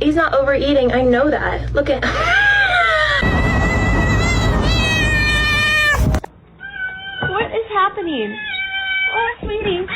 He's not overeating, I know that. Look at... What is happening? Oh, sweetie.